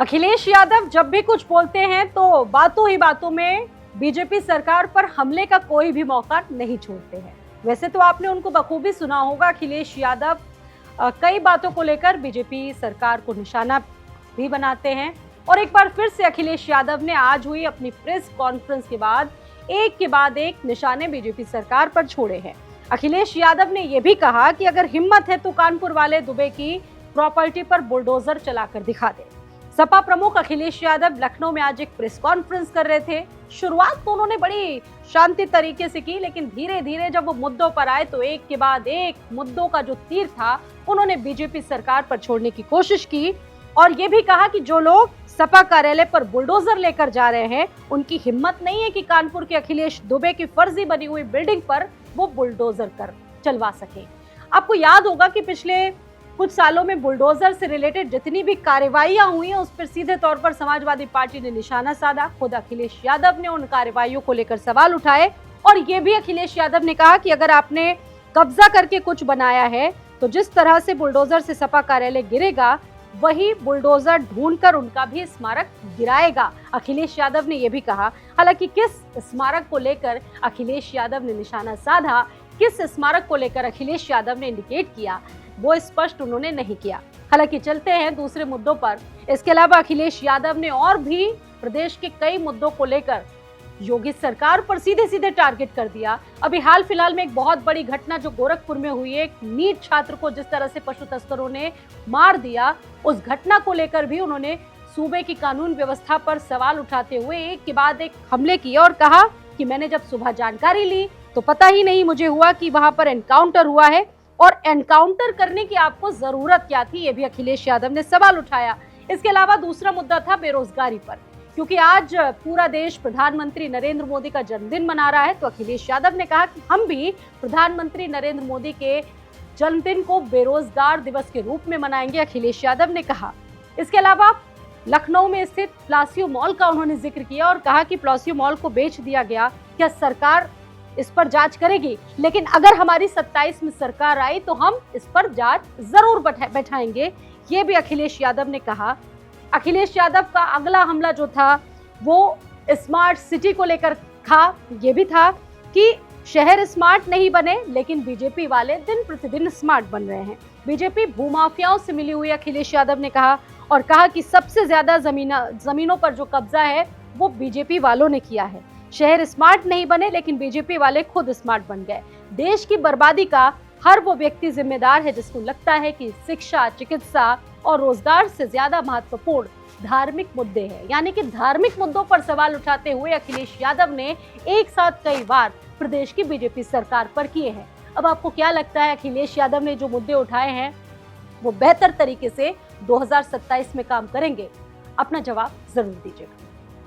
अखिलेश यादव जब भी कुछ बोलते हैं तो बातों ही बातों में बीजेपी सरकार पर हमले का कोई भी मौका नहीं छोड़ते हैं। वैसे तो आपने उनको बखूबी सुना होगा। अखिलेश यादव कई बातों को लेकर बीजेपी सरकार को निशाना भी बनाते हैं और एक बार फिर से अखिलेश यादव ने आज हुई अपनी प्रेस कॉन्फ्रेंस के बाद एक निशाने बीजेपी सरकार पर छोड़े हैं। अखिलेश यादव ने यह भी कहा कि अगर हिम्मत है तो कानपुर वाले दुबे की प्रॉपर्टी पर बुलडोजर चलाकर दिखा दे। सपा प्रमुख अखिलेश यादव लखनऊ में आज एक प्रेस कॉन्फ्रेंस कर रहे थे। शुरुआत तो उन्होंने बड़ी शांति तरीके से की, लेकिन धीरे धीरे जब वो मुद्दों पर आए तो एक के बाद एक मुद्दों का जो तीर था उन्होंने बीजेपी सरकार पर छोड़ने की कोशिश की और ये भी कहा कि जो लोग सपा कार्यालय पर बुलडोजर लेकर जा रहे हैं उनकी हिम्मत नहीं है कि कानपुर के अखिलेश दुबे की फर्जी बनी हुई बिल्डिंग पर वो बुलडोजर कर चलवा सके। आपको याद होगा कि पिछले कुछ सालों में बुलडोजर से रिलेटेड जितनी भी कार्रवाइयां हुई हैं उस पर सीधे तौर पर समाजवादी पार्टी ने निशाना साधा। खुद अखिलेश यादव ने उन कार्रवाइयों को लेकर सवाल उठाए और ये भी अखिलेश यादव ने कहा कि अगर आपने कब्जा करके कुछ बनाया है तो जिस तरह से बुलडोजर से सपा कार्यालय गिरेगा वही बुलडोजर ढूंढकर उनका भी स्मारक गिराएगा। अखिलेश यादव ने यह भी कहा। हालांकि किस स्मारक को लेकर अखिलेश यादव ने निशाना साधा, किस स्मारक को लेकर अखिलेश यादव ने इंडिकेट किया, वो स्पष्ट उन्होंने नहीं किया। हालांकि चलते हैं दूसरे मुद्दों पर। इसके अलावा अखिलेश यादव ने और भी प्रदेश के कई मुद्दों को लेकर योगी सरकार पर सीधे सीधे टारगेट कर दिया। अभी हाल फिलहाल में एक बहुत बड़ी घटना जो गोरखपुर में हुई है, एक नीट छात्र को जिस तरह से पशु तस्करों ने मार दिया, उस घटना को लेकर भी उन्होंने सूबे की कानून व्यवस्था पर सवाल उठाते हुए एक के बाद एक हमले किए और कहा कि मैंने जब सुबह जानकारी ली तो पता ही नहीं मुझे हुआ कि वहां पर एनकाउंटर हुआ है और एनकाउंटर करने की आपको जरूरत क्या थी, ये भी अखिलेश यादव ने सवाल उठाया। इसके अलावा दूसरा मुद्दा था बेरोजगारी पर, क्योंकि आज पूरा देश प्रधानमंत्री नरेंद्र मोदी का जन्मदिन मना रहा है तो अखिलेश यादव ने कहा कि हम भी प्रधानमंत्री नरेंद्र मोदी के जन्मदिन को बेरोजगार दिवस के रूप में मनाएंगे, अखिलेश यादव ने कहा। इसके अलावा लखनऊ में स्थित प्लासियो मॉल का उन्होंने जिक्र किया और कहा कि प्लासियो मॉल को बेच दिया गया, क्या सरकार इस पर जांच करेगी? लेकिन अगर हमारी 27 में सरकार आई तो हम इस पर जांच जरूर बैठाएंगे, ये भी अखिलेश यादव ने कहा। अखिलेश यादव का अगला हमला जो था वो स्मार्ट सिटी को लेकर था। ये भी था कि शहर स्मार्ट नहीं बने लेकिन बीजेपी वाले दिन प्रतिदिन स्मार्ट बन रहे हैं। बीजेपी भूमाफियाओं से मिली हुई, अखिलेश यादव ने कहा और कहा कि सबसे ज्यादा जमीनों पर जो कब्जा है वो बीजेपी वालों ने किया है। शहर स्मार्ट नहीं बने लेकिन बीजेपी वाले खुद स्मार्ट बन गए। देश की बर्बादी का हर वो व्यक्ति जिम्मेदार है जिसको लगता है कि शिक्षा, चिकित्सा और रोजगार से ज्यादा महत्वपूर्ण धार्मिक मुद्दे हैं। यानी कि धार्मिक मुद्दों पर सवाल उठाते हुए अखिलेश यादव ने एक साथ कई बार प्रदेश की बीजेपी सरकार पर किए हैं। अब आपको क्या लगता है, अखिलेश यादव ने जो मुद्दे उठाए हैं वो बेहतर तरीके से 2027 में काम करेंगे? अपना जवाब जरूर दीजिएगा।